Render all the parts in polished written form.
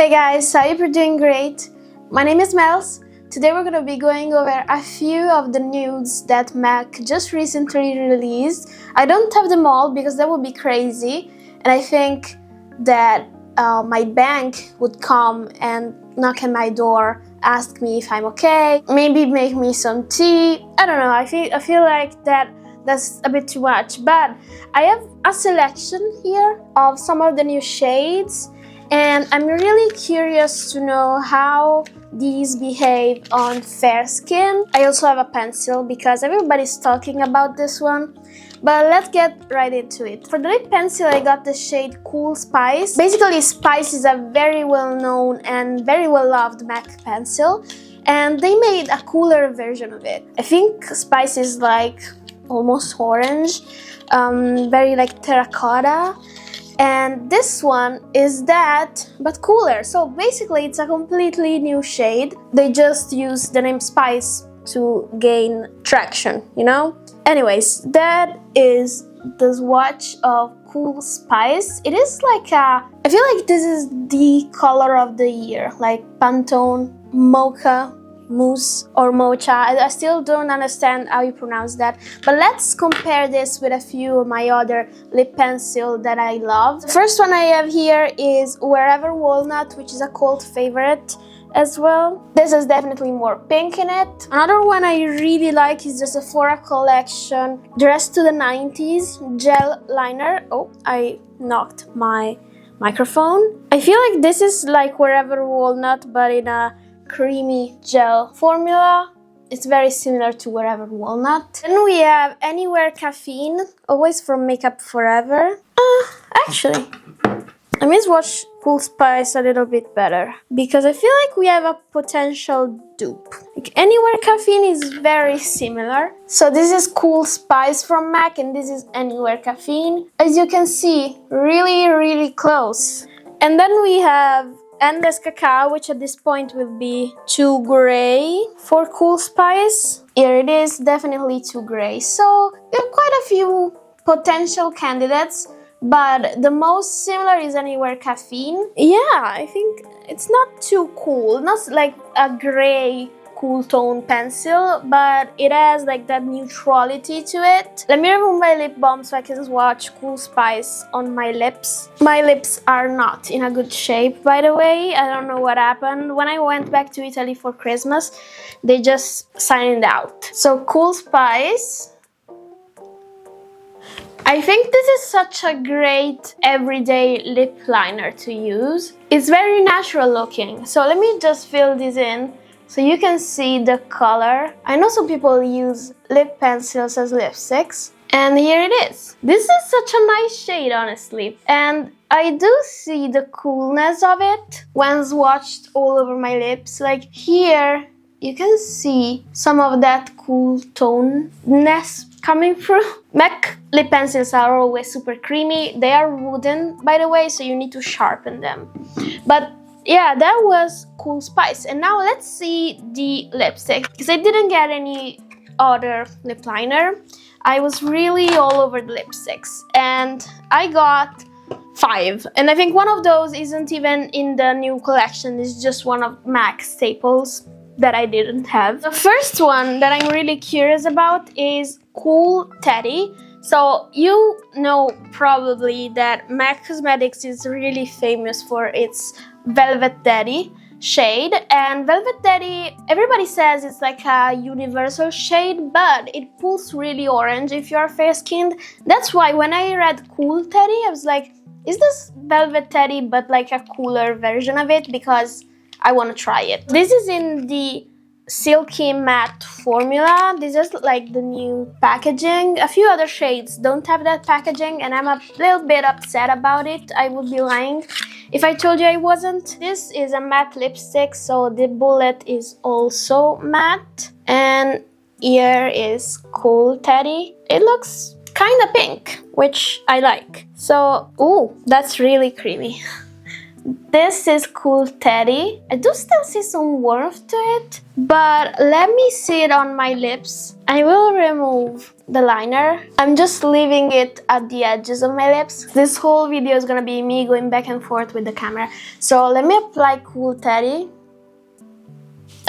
Hey guys, I hope you're doing great. My name is Mels. Today we're going to be going over a few of the nudes that MAC just recently released. I don't have them all because that would be crazy, and I think that my bank would come and knock on my door, ask me if I'm okay, maybe make me some tea. I don't know, I feel like that's a bit too much, but I have a selection here of some of the new shades, and I'm really curious to know how these behave on fair skin. I also have a pencil because everybody's talking about this one, but let's get right into it. For the lip pencil, I got the shade Cool Spice. Basically, Spice is a very well-known and very well-loved MAC pencil, and they made a cooler version of it. I think Spice is like almost orange, very like terracotta. And this one is that, but cooler. So basically it's a completely new shade. They just used the name Spice to gain traction, you know? Anyways, that is the swatch of Cool Spice. It is like I feel like this is the color of the year, like Pantone, Mocha, Mousse or Mocha. I still don't understand how you pronounce that, but let's compare this with a few of my other lip pencil that I love. The first one I have here is Wherever Walnut, which is a cult favorite as well. This is definitely more pink in it. Another one I really like is the Sephora collection Dress to the 90s gel liner. Oh, I knocked my microphone. I feel like this is like Wherever Walnut, but in a creamy gel formula. It's very similar to Wherever Walnut. Then we have Anywhere Caffeine, always from Makeup Forever. Actually, let me swatch Cool Spice a little bit better because I feel like we have a potential dupe. Like Anywhere Caffeine is very similar. So this is Cool Spice from MAC and this is Anywhere Caffeine. As you can see, really close. And then we have Endless Cacao, which at this point will be too gray for Cool Spice. Here it is, definitely too gray. So we have quite a few potential candidates, but the most similar is Anywhere Caffeine. Yeah, I think it's not too cool, not like a gray cool tone pencil, but it has like that neutrality to it. Let me remove my lip balm so I can swatch Cool Spice on my lips. My lips are not in a good shape, by the way. I don't know what happened. When I went back to Italy for Christmas, they just signed out. So Cool Spice. I think this is such a great everyday lip liner to use. It's very natural looking. So let me just fill this in so you can see the color. I know some people use lip pencils as lipsticks, and here it is. This is such a nice shade, honestly, and I do see the coolness of it when swatched all over my lips. Like here, you can see some of that cool toneness coming through. MAC lip pencils are always super creamy. They are wooden, by the way, so you need to sharpen them. But yeah, that was Cool Spice. And now let's see the lipstick, because I didn't get any other lip liner. I was really all over the lipsticks, and I got 5. And I think one of those isn't even in the new collection. It's just one of MAC's staples that I didn't have. The first one that I'm really curious about is Cool Teddy. So you know probably that MAC Cosmetics is really famous for its Velvet Daddy shade, and Velvet Daddy, everybody says it's like a universal shade, but it pulls really orange if you are fair-skinned. That's why when I read Cool Teddy, I was like, is this Velvet Teddy but like a cooler version of it? Because I want to try it. This is in the Silky Matte formula. This is like the new packaging. A few other shades don't have that packaging, and I'm a little bit upset about it. I would be lying if I told you I wasn't. This is a matte lipstick, so the bullet is also matte. And here is Cool Teddy. It looks kind of pink, which I like. So, ooh, that's really creamy. This is Cool Teddy. I do still see some warmth to it, but let me see it on my lips. I will remove the liner. I'm just leaving it at the edges of my lips. This whole video is gonna be me going back and forth with the camera. So let me apply Cool Teddy.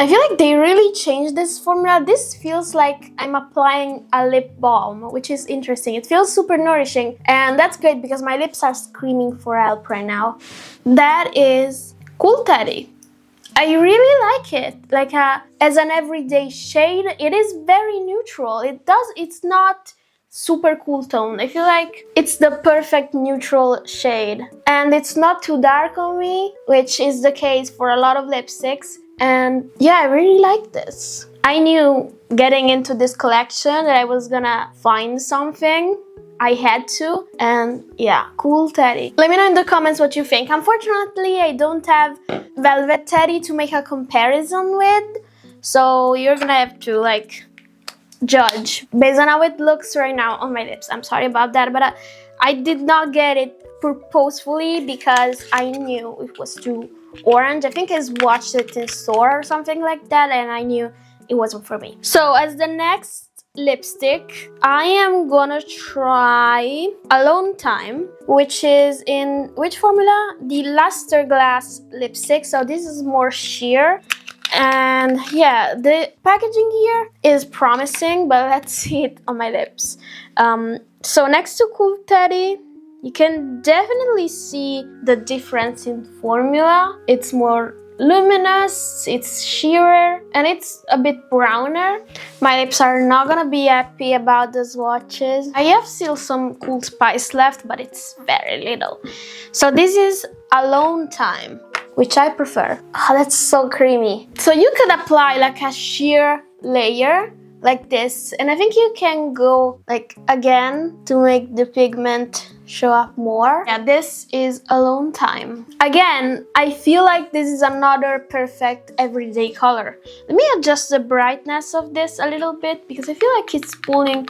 I feel like they really changed this formula. This feels like I'm applying a lip balm, which is interesting. It feels super nourishing, and that's great because my lips are screaming for help right now. That is Cool Teddy. I really like it. Like as an everyday shade, it is very neutral. It's not super cool tone. I feel like it's the perfect neutral shade. And it's not too dark on me, which is the case for a lot of lipsticks. And yeah, I really like this. I knew getting into this collection that I was gonna find something. I had to, and yeah, Cool Teddy. Let me know in the comments what you think. Unfortunately, I don't have Velvet Teddy to make a comparison with, so you're gonna have to like judge based on how it looks right now on my lips. I'm sorry about that, but I did not get it purposefully because I knew it was too orange. I think I watched it in store or something like that, and I knew it wasn't for me. So as the next lipstick, I am gonna try Alone Time, which is in which formula? The Luster Glass lipstick. So this is more sheer, and yeah, the packaging here is promising, but let's see it on my lips. So next to Cool Teddy, you can definitely see the difference in formula. It's more luminous, it's sheerer, and it's a bit browner. My lips are not gonna be happy about the swatches. I have still some Cool Spice left, but it's very little. So this is Alone Time, which I prefer. Oh, that's so creamy. So you could apply like a sheer layer like this, and I think you can go like again to make the pigment show up more. Yeah, this is Alone Time. Again, I feel like this is another perfect everyday color. Let me adjust the brightness of this a little bit because I feel like it's pulling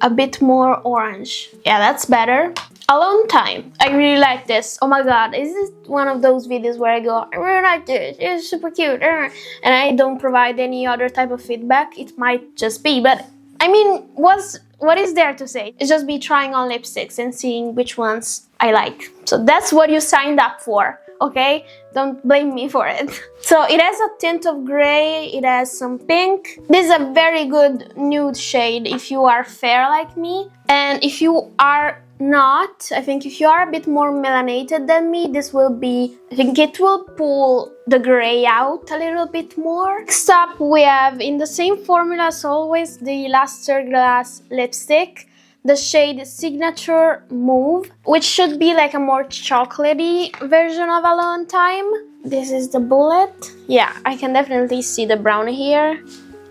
a bit more orange. Yeah, that's better. Alone Time. I really like this. Oh my god, is this one of those videos where I go, I really like this, it's super cute, and I don't provide any other type of feedback? It might just be, but I mean, what is there to say? It's just be trying on lipsticks and seeing which ones I like. So that's what you signed up for, okay? Don't blame me for it. So it has a tint of gray, it has some pink. This is a very good nude shade if you are fair like me. And if you are not, I think if you are a bit more melanated than me, this will be, I think it will pull the gray out a little bit more. Next up, we have in the same formula as always, the Luster Glass lipstick, the shade Signature Move, which should be like a more chocolatey version of Alone Time. This is the bullet. Yeah, I can definitely see the brown here.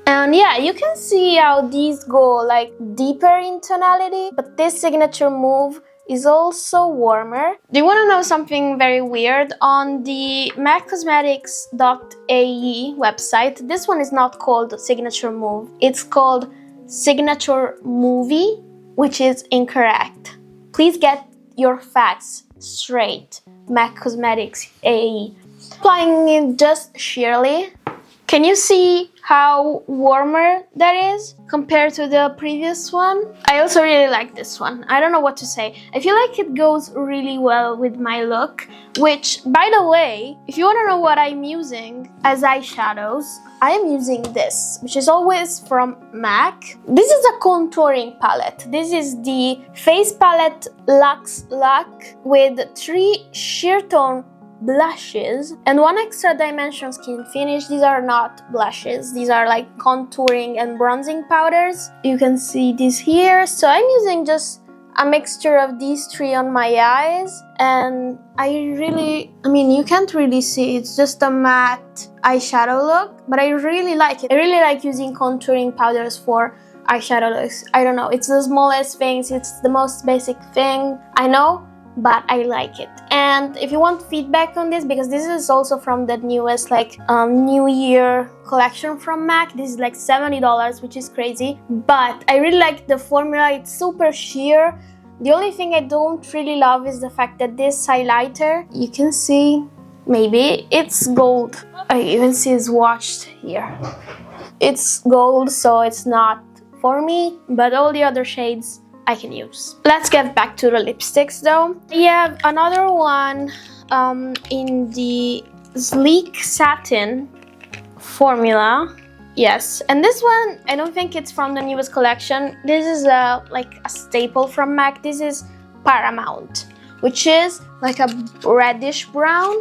And yeah, you can see how these go like deeper in tonality, but this Signature Move is also warmer. Do you want to know something very weird? On the maccosmetics.ae website, this one is not called Signature Move. It's called Signature Movie, which is incorrect. Please get your facts straight. MAC Cosmetics AE. Applying it just sheerly. Can you see how warmer that is compared to the previous one? I also really like this one. I don't know what to say. I feel like it goes really well with my look, which, by the way, if you want to know what I'm using as eyeshadows, I am using this, which is always from MAC. This is a contouring palette. This is the Face Palette Luxe Luck with 3 sheer tone blushes and 1 extra dimension skin finish. These are not blushes, these are like contouring and bronzing powders. You can see this here. So I'm using just a mixture of these 3 on my eyes, and I mean, you can't really see, it's just a matte eyeshadow look, but I really like it. I really like using contouring powders for eyeshadow looks. I don't know, it's the smallest things, it's the most basic thing, I know, but I like it. And if you want feedback on this, because this is also from the newest like New Year collection from MAC, this is like $70, which is crazy, but I really like the formula. It's super sheer. The only thing I don't really love is the fact that this highlighter, you can see maybe. It's gold. I even see it's swatched here. It's gold, so it's not for me, but all the other shades I can use. Let's get back to the lipsticks though. I have another one in the sleek satin formula. Yes, and this one, I don't think it's from the newest collection. This is like a staple from MAC. This is Paramount, which is like a reddish brown,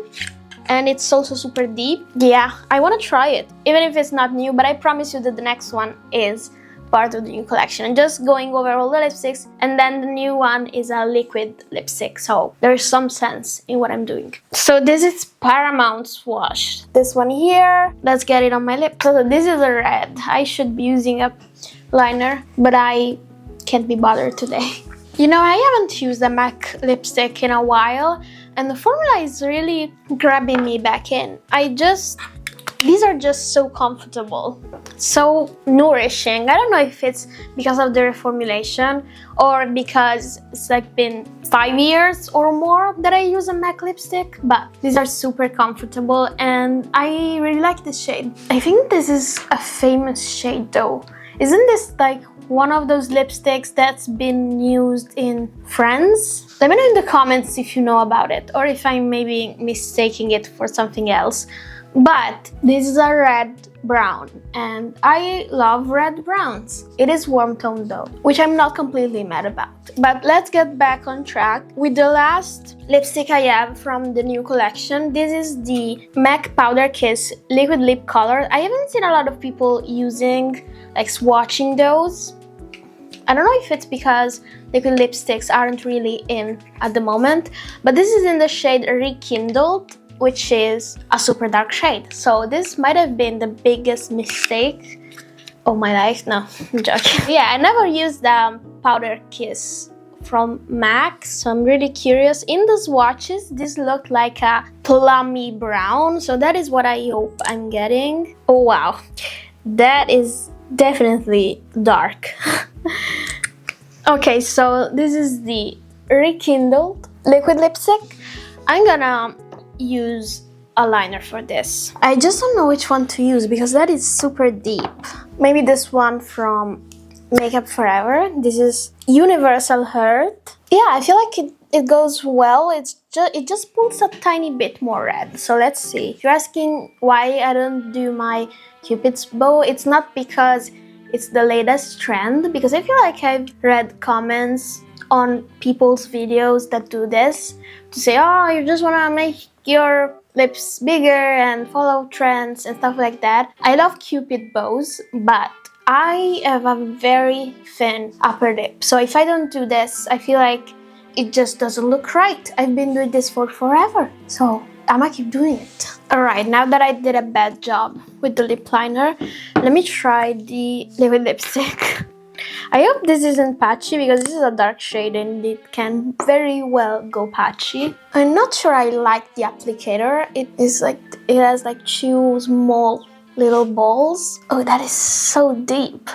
and it's also super deep. Yeah, I want to try it, even if it's not new, but I promise you that the next one is part of the new collection. And just going over all the lipsticks, and then the new one is a liquid lipstick, so there's some sense in what I'm doing. So this is Paramount Swatch. This one here, let's get it on my lip. So this is a red. I should be using a liner, but I can't be bothered today. You know, I haven't used a MAC lipstick in a while, and the formula is really grabbing me back in. These are just so comfortable, so nourishing. I don't know if it's because of the reformulation or because it's like been 5 years or more that I use a MAC lipstick, but these are super comfortable and I really like this shade. I think this is a famous shade though. Isn't this like one of those lipsticks that's been used in Friends? Let me know in the comments if you know about it or if I'm maybe mistaking it for something else. But this is a red brown and I love red browns. It is warm toned though, which I'm not completely mad about. But let's get back on track with the last lipstick I have from the new collection. This is the MAC Powder Kiss Liquid Lip Color. I haven't seen a lot of people using, like swatching those. I don't know if it's because liquid lipsticks aren't really in at the moment, but this is in the shade Rekindled, which is a super dark shade. So this might have been the biggest mistake of my life. No, I'm joking. Yeah, I never used the Powder Kiss from MAC, so I'm really curious. In the swatches, this looked like a plummy brown, so that is what I hope I'm getting. Oh wow, that is definitely dark. Okay, so this is the Rekindled liquid lipstick. I'm gonna use a liner for this. I just don't know which one to use because that is super deep. Maybe this one from Makeup Forever. This is Universal Hurt. Yeah, I feel like it goes well. It just pulls a tiny bit more red. So let's see. If you're asking why I don't do my Cupid's bow, it's not because it's the latest trend, because I feel like I've read comments on people's videos that do this to say, oh, you just want to make your lips bigger and follow trends and stuff like that. I love Cupid bows, but I have a very thin upper lip. So if I don't do this, I feel like it just doesn't look right. I've been doing this for forever, so I'm gonna keep doing it. Alright, now that I did a bad job with the lip liner, let me try the liquid lipstick. I hope this isn't patchy because this is a dark shade and it can very well go patchy. I'm not sure I like the applicator. It has like two small little balls. Oh, that is so deep.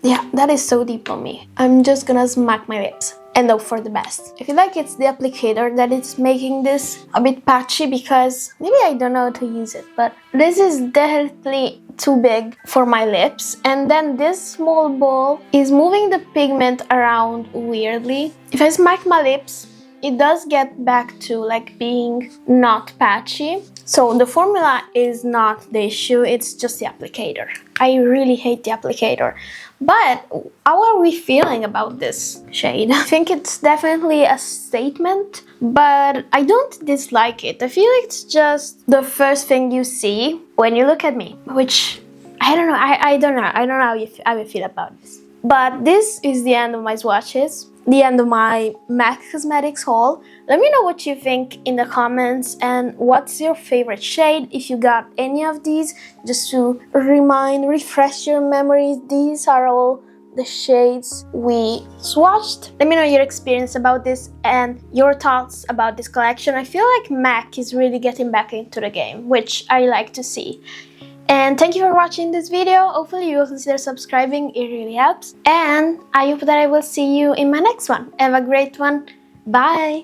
Yeah, that is so deep on me. I'm just gonna smack my lips and hope for the best. I feel like it's the applicator that is making this a bit patchy because maybe I don't know how to use it, but this is definitely too big for my lips, and then this small ball is moving the pigment around weirdly. If I smack my lips, it does get back to like being not patchy. So the formula is not the issue, it's just the applicator. I really hate the applicator. But how are we feeling about this shade? I think it's definitely a statement, but I don't dislike it. I feel like it's just the first thing you see when you look at me, which I don't know. I don't know how you feel about this. But this is the end of my swatches, the end of my MAC Cosmetics haul. Let me know what you think in the comments and what's your favorite shade, if you got any of these, just to refresh your memories. These are all the shades we swatched. Let me know your experience about this and your thoughts about this collection. I feel like MAC is really getting back into the game, which I like to see. And thank you for watching this video. Hopefully you will consider subscribing, it really helps. And I hope that I will see you in my next one. Have a great one. Bye!